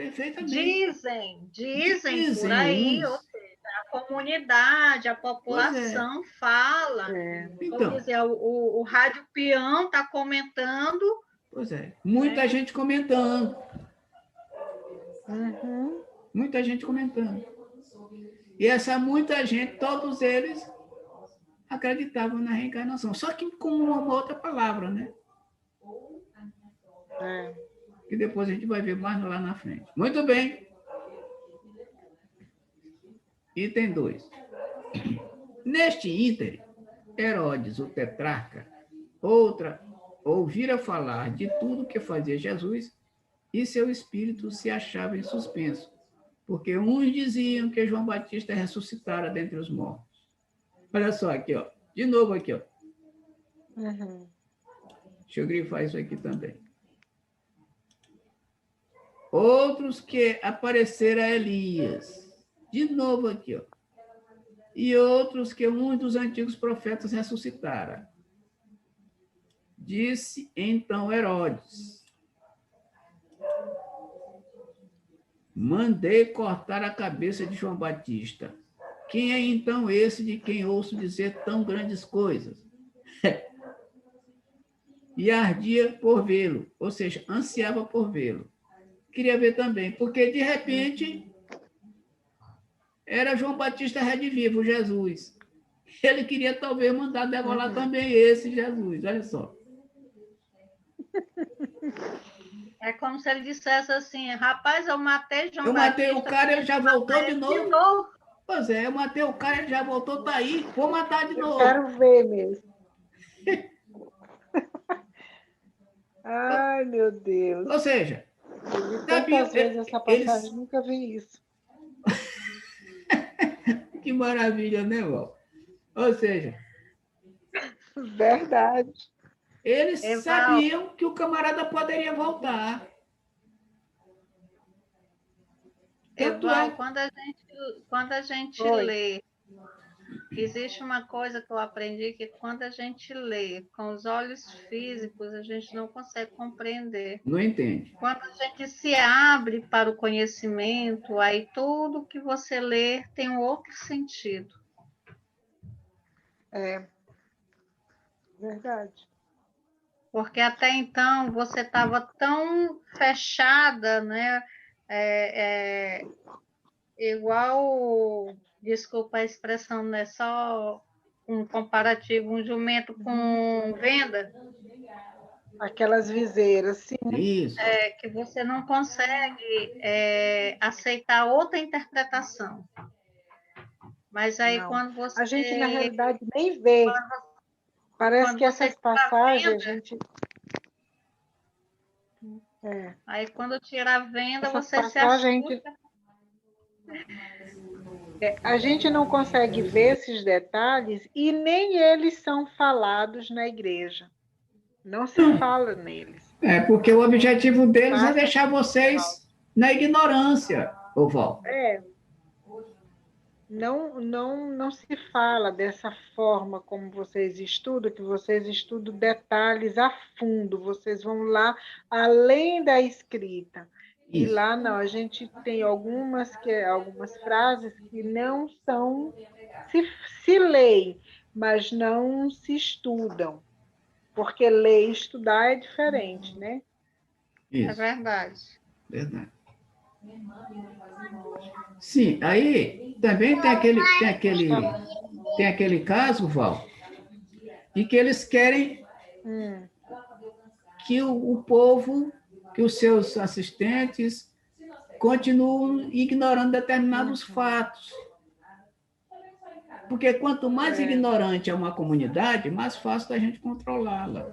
dizem por aí, ou seja, a comunidade, a população fala. Então, vamos dizer, o Rádio Peão está comentando. Pois é, muita gente comentando. Muita gente comentando. E essa muita gente, todos eles acreditavam na reencarnação, só que com uma outra palavra, né? Que depois a gente vai ver mais lá na frente. Muito bem. Item 2. Neste íntere, Herodes, o tetrarca, ouvira falar de tudo que fazia Jesus e seu espírito se achava em suspenso, porque uns diziam que João Batista ressuscitara dentre os mortos. Olha só aqui, ó. De novo aqui, ó. Uhum. Deixa eu grifar isso aqui também. Outros que aparecera Elias. De novo aqui, ó. E outros que um dos antigos profetas ressuscitara. Disse então Herodes: mandei cortar a cabeça de João Batista. Quem é então esse de quem ouço dizer tão grandes coisas? E ardia por vê-lo, ou seja, ansiava por vê-lo. Queria ver também, porque de repente era João Batista redivivo, Jesus. Ele queria talvez mandar degolar também esse Jesus, olha só. É como se ele dissesse assim, rapaz, eu matei João Batista. Eu matei o cara, ele já voltou de novo. Pois é, eu matei o cara, ele já voltou, tá aí, vou matar de novo. Eu quero ver mesmo. Ai, meu Deus. Ou seja, tantas vezes essa passagem, nunca vi isso. Que maravilha, né, Val? Ou seja... Verdade. Eles sabiam que o camarada poderia voltar. Eval, quando a gente lê, existe uma coisa que eu aprendi, que quando a gente lê com os olhos físicos, a gente não consegue compreender. Não entende. Quando a gente se abre para o conhecimento, aí tudo que você lê tem um outro sentido. É. Verdade. Porque até então você estava tão fechada, né? Igual, desculpa a expressão, não é só um comparativo, um jumento com venda. Aquelas viseiras, sim. Isso. Que você não consegue aceitar outra interpretação. Mas aí não. quando você... A gente, na realidade, nem vê. Parece que essas passagens a gente... Aí quando tira a venda, essa você se assusta. A gente não consegue ver esses detalhes e nem eles são falados na igreja. Não se fala neles. Porque o objetivo deles é deixar vocês na ignorância, Val. Não se fala dessa forma como vocês estudam, que vocês estudam detalhes a fundo, vocês vão lá além da escrita. Isso. E lá não, a gente tem algumas frases que não são, se leem, mas não se estudam, porque ler e estudar é diferente, né? Isso. É verdade. Verdade. Sim, aí também tem aquele caso, Val, de que eles querem que o povo, que os seus assistentes continuem ignorando determinados fatos. Porque quanto mais ignorante é uma comunidade, mais fácil da gente controlá-la.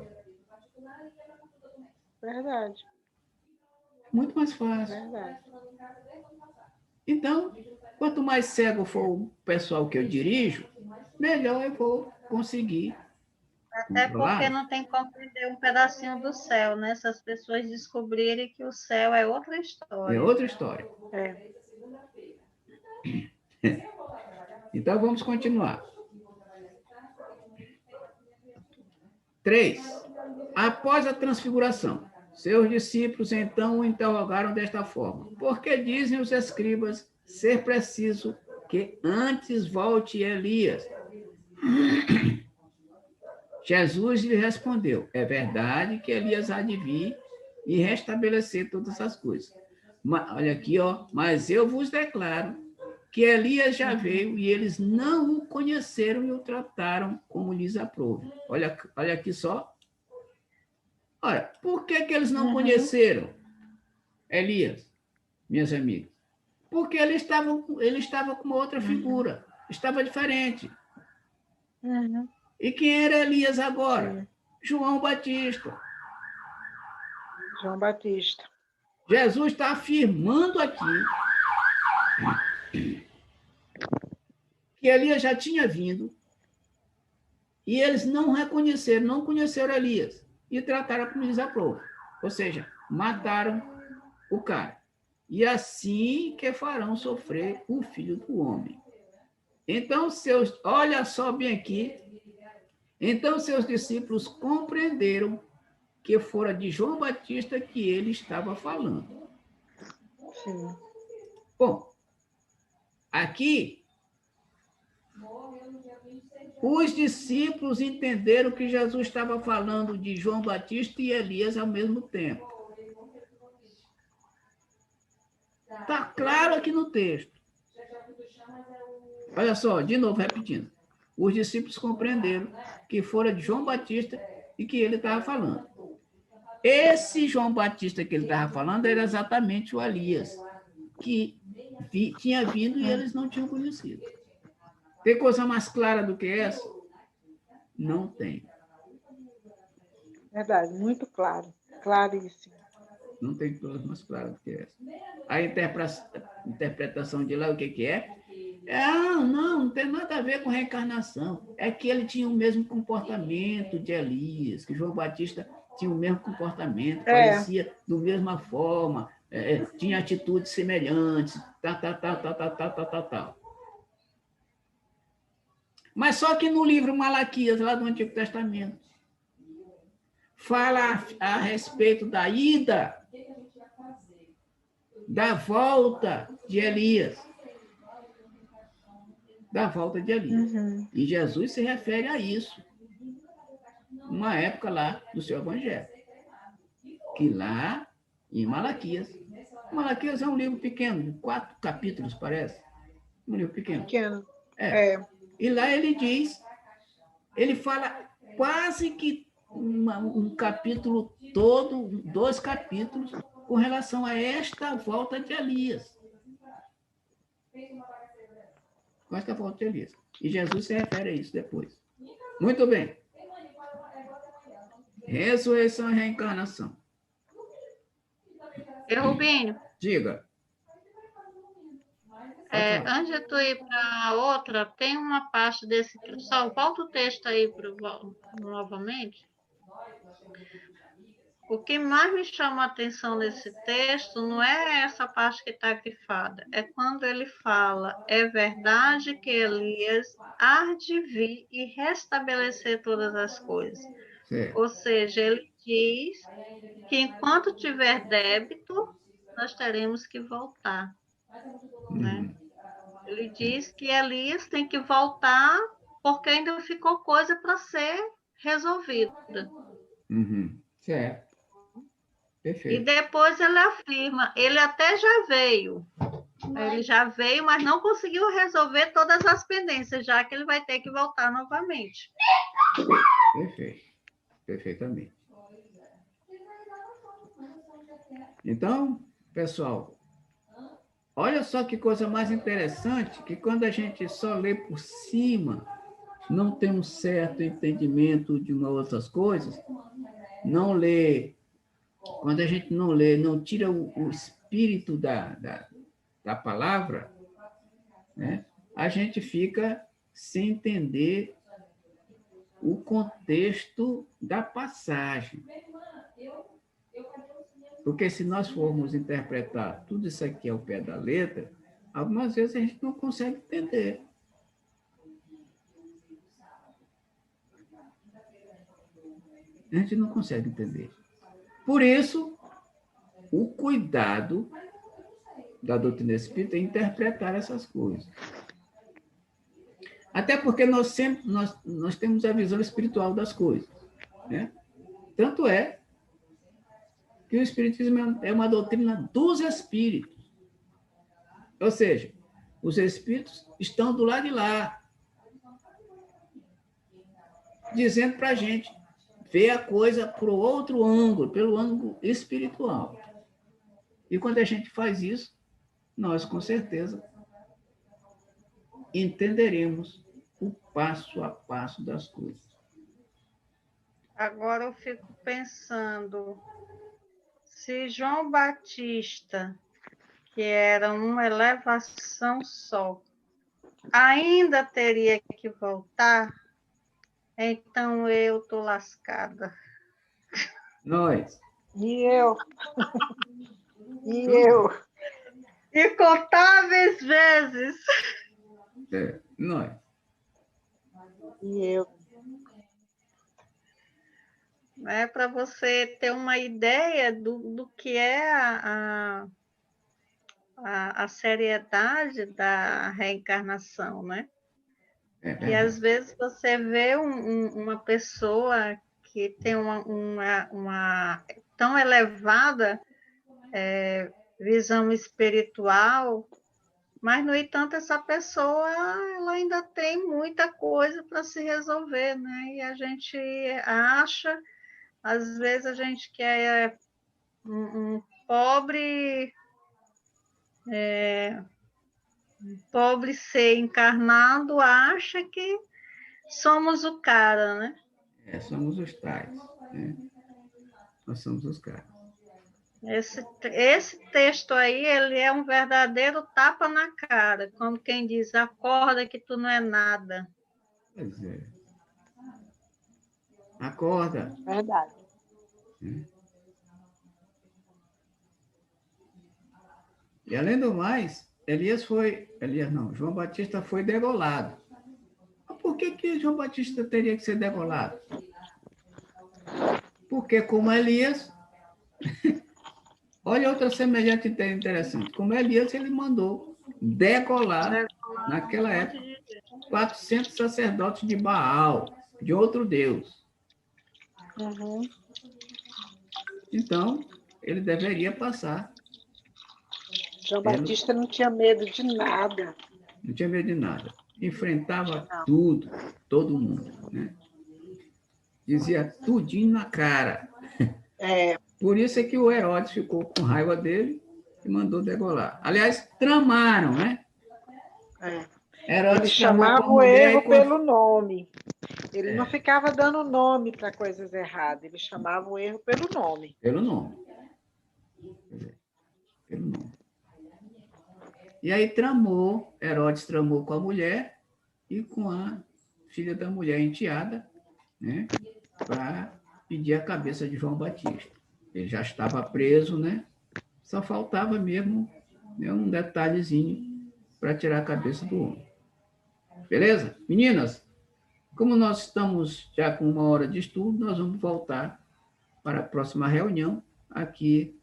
Verdade. Muito mais fácil. Verdade. Então, quanto mais cego for o pessoal que eu dirijo, melhor eu vou conseguir. Até porque não tem como perder um pedacinho do céu, né? Se as pessoas descobrirem que o céu é outra história. É outra história. Então, vamos continuar. 3. Após a transfiguração, seus discípulos então o interrogaram desta forma: por que dizem os escribas ser preciso que antes volte Elias? Jesus lhe respondeu: é verdade que Elias há de vir e restabelecer todas as coisas. Olha aqui, ó, mas eu vos declaro que Elias já veio e eles não o conheceram e o trataram como lhes aprouve. Olha aqui só. Ora, por que eles não conheceram Elias, minhas amigas? Porque ele estava com uma outra figura, estava diferente. E quem era Elias agora? Sim. João Batista. João Batista. Jesus está afirmando aqui que Elias já tinha vindo e eles não conheceram Elias e trataram como lhes aprouve. Ou seja, mataram o cara. E assim que farão sofrer o Filho do Homem. Então, olha só bem aqui. Então, seus discípulos compreenderam que fora de João Batista que ele estava falando. Sim. Bom, aqui, os discípulos entenderam que Jesus estava falando de João Batista e Elias ao mesmo tempo. Está claro aqui no texto. Olha só, de novo, repetindo. Os discípulos compreenderam que fora de João Batista e que ele estava falando. Esse João Batista que ele estava falando era exatamente o Elias, que tinha vindo e eles não tinham conhecido. Tem coisa mais clara do que essa? Não tem. Verdade, muito claro. Claríssimo. Não tem coisa mais clara do que essa. A interpretação de lá, o que é? Não tem nada a ver com reencarnação. É que ele tinha o mesmo comportamento de Elias, que João Batista tinha o mesmo comportamento, parecia da mesma forma, tinha atitudes semelhantes, tal. Mas só que no livro Malaquias, lá do Antigo Testamento, fala a respeito da ida, da volta de Elias. Da volta de Elias. E Jesus se refere a isso. Uma época lá do seu evangelho. Que lá em Malaquias. Malaquias é um livro pequeno, de 4 capítulos, parece. Um livro pequeno. E lá ele diz, ele fala quase que um capítulo todo, 2 capítulos, com relação a esta volta de Elias. Com esta volta de Elias. E Jesus se refere a isso depois. Muito bem. Ressurreição e reencarnação. Rubinho. Diga. Antes de tu ir para outra, tem uma parte desse... Só volta o texto aí novamente. O que mais me chama a atenção nesse texto não é essa parte que está grifada, é quando ele fala, é verdade que Elias há de vir e restabelecer todas as coisas. Certo. Ou seja, ele diz que enquanto tiver débito, nós teremos que voltar. Né? Ele diz que Elias tem que voltar porque ainda ficou coisa para ser resolvida. Certo. Perfeito. E depois ele afirma, ele até já veio. Ele já veio, mas não conseguiu resolver todas as pendências, já que ele vai ter que voltar novamente. Perfeito. Perfeitamente. Então, pessoal, olha só que coisa mais interessante, que quando a gente só lê por cima, não tem um certo entendimento de uma outras coisas, não lê, quando a gente não lê, não tira o espírito da palavra, né, a gente fica sem entender o contexto da passagem. Porque se nós formos interpretar tudo isso aqui ao pé da letra, algumas vezes a gente não consegue entender. A gente não consegue entender. Por isso, o cuidado da doutrina espírita é interpretar essas coisas. Até porque nós temos a visão espiritual das coisas. Né? Tanto é que o Espiritismo é uma doutrina dos espíritos. Ou seja, Os espíritos estão do lado de lá, dizendo para a gente ver a coisa por outro ângulo, pelo ângulo espiritual. E quando a gente faz isso, nós, com certeza, entenderemos o passo a passo das coisas. Agora eu fico pensando, se João Batista, que era uma elevação só, ainda teria que voltar, então eu estou lascada. Nós. E eu. E eu. Incontáveis vezes. Nós. E eu. Para você ter uma ideia do que é a seriedade da reencarnação, né? Que às vezes você vê uma pessoa que tem uma tão elevada visão espiritual, mas, no entanto, essa pessoa ela ainda tem muita coisa para se resolver, né? E a gente acha, às vezes a gente quer um pobre ser encarnado, acha que somos o cara, né? Somos os tais, né? Nós somos os caras. Esse texto aí, ele é um verdadeiro tapa na cara, como quem diz, acorda que tu não é nada. Pois é. Acorda. Verdade. E além do mais, João Batista foi degolado. Mas por que João Batista teria que ser degolado? Porque, como Elias, olha outra semelhante interessante, como Elias, ele mandou degolar, naquela época, 400 sacerdotes de Baal, de outro Deus. Uhum. Então, ele deveria passar. João Batista não tinha medo de nada. Não tinha medo de nada. Enfrentava tudo, todo mundo, né? Dizia tudinho na cara. Por isso é que o Herodes ficou com raiva dele e mandou degolar. Aliás, tramaram, né? Ele chamava o erro pelo nome. Ele não ficava dando nome para coisas erradas. Ele chamava o erro pelo nome. Pelo nome. Pelo nome. E aí Herodes tramou com a mulher e com a filha da mulher enteada, né? Para pedir a cabeça de João Batista. Ele já estava preso, né? Só faltava mesmo, né, um detalhezinho para tirar a cabeça do homem. Beleza? Meninas, como nós estamos já com 1 hora de estudo, nós vamos voltar para a próxima reunião aqui,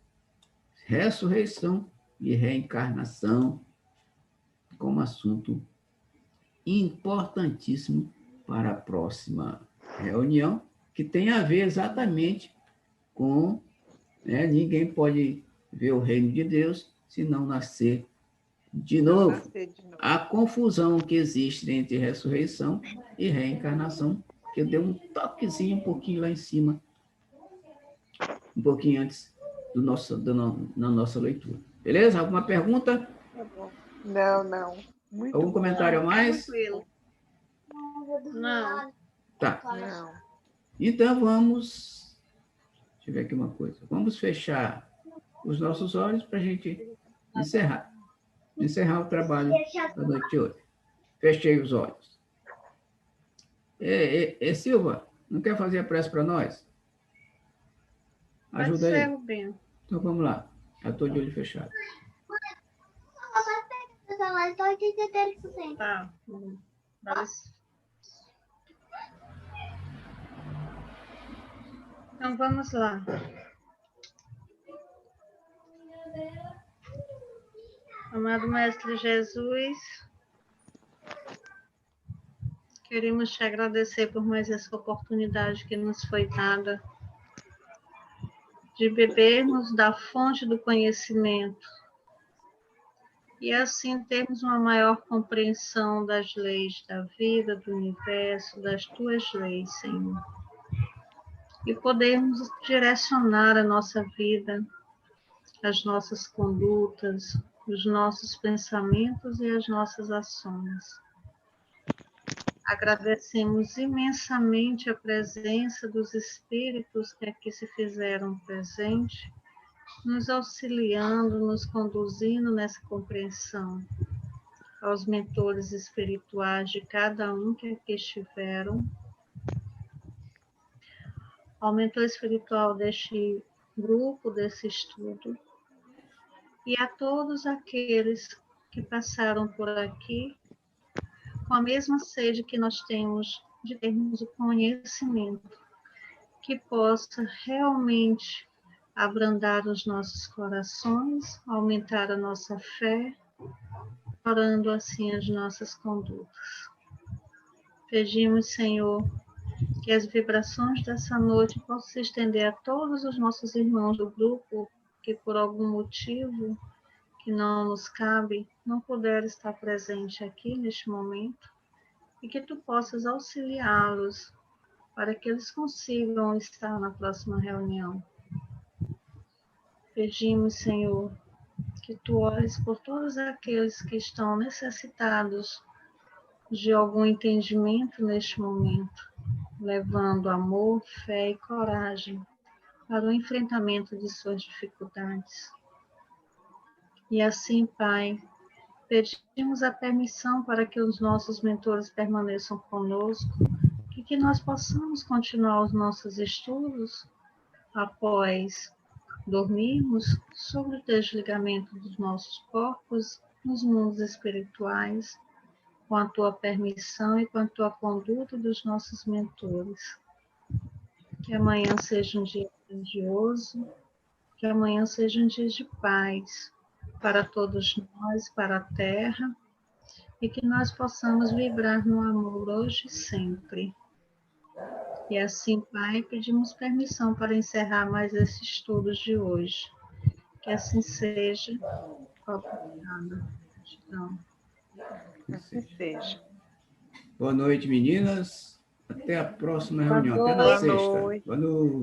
ressurreição e reencarnação, como assunto importantíssimo para a próxima reunião, que tem a ver exatamente com, né, ninguém pode ver o reino de Deus se não nascer de novo. A confusão que existe entre ressurreição e reencarnação, que eu dei um toquezinho um pouquinho lá em cima, um pouquinho antes na nossa leitura. Beleza? Alguma pergunta? Não. Muito algum comentário a mais? Tranquilo. Não. Tá. Não. Então vamos... Deixa eu ver aqui uma coisa. Vamos fechar os nossos olhos para a gente encerrar o trabalho da noite de hoje. Fechei os olhos. Silva, não quer fazer a prece para nós? Ajuda aí. Rubinho. Então vamos lá. Já estou de olho fechado. Tá. Então vamos lá. Amado Mestre Jesus, queremos te agradecer por mais essa oportunidade que nos foi dada de bebermos da fonte do conhecimento, e assim termos uma maior compreensão das leis da vida, do universo, das tuas leis, Senhor. E podermos direcionar a nossa vida, as nossas condutas, os nossos pensamentos e as nossas ações. Agradecemos imensamente a presença dos espíritos que aqui se fizeram presente, nos auxiliando, nos conduzindo nessa compreensão, aos mentores espirituais de cada um que aqui estiveram, ao mentor espiritual deste grupo, desse estudo, e a todos aqueles que passaram por aqui com a mesma sede que nós temos de termos o conhecimento, que possa realmente abrandar os nossos corações, aumentar a nossa fé, orando assim as nossas condutas. Pedimos, Senhor, que as vibrações dessa noite possam se estender a todos os nossos irmãos do grupo que por algum motivo que não nos cabe, não puder estar presente aqui neste momento, e que tu possas auxiliá-los para que eles consigam estar na próxima reunião. Pedimos, Senhor, que tu ores por todos aqueles que estão necessitados de algum entendimento neste momento, levando amor, fé e coragem para o enfrentamento de suas dificuldades. E assim, Pai, pedimos a permissão para que os nossos mentores permaneçam conosco e que nós possamos continuar os nossos estudos após dormirmos sobre o desligamento dos nossos corpos nos mundos espirituais, com a tua permissão e com a tua conduta dos nossos mentores. Que amanhã seja um dia grandioso, que amanhã seja um dia de paz para todos nós, para a Terra, e que nós possamos vibrar no amor hoje e sempre. E assim, Pai, pedimos permissão para encerrar mais esses estudos de hoje. Que assim seja. Obrigada. Gratidão. Assim seja. Boa noite, meninas. Até a próxima reunião. Até na Boa sexta. noite. Boa noite.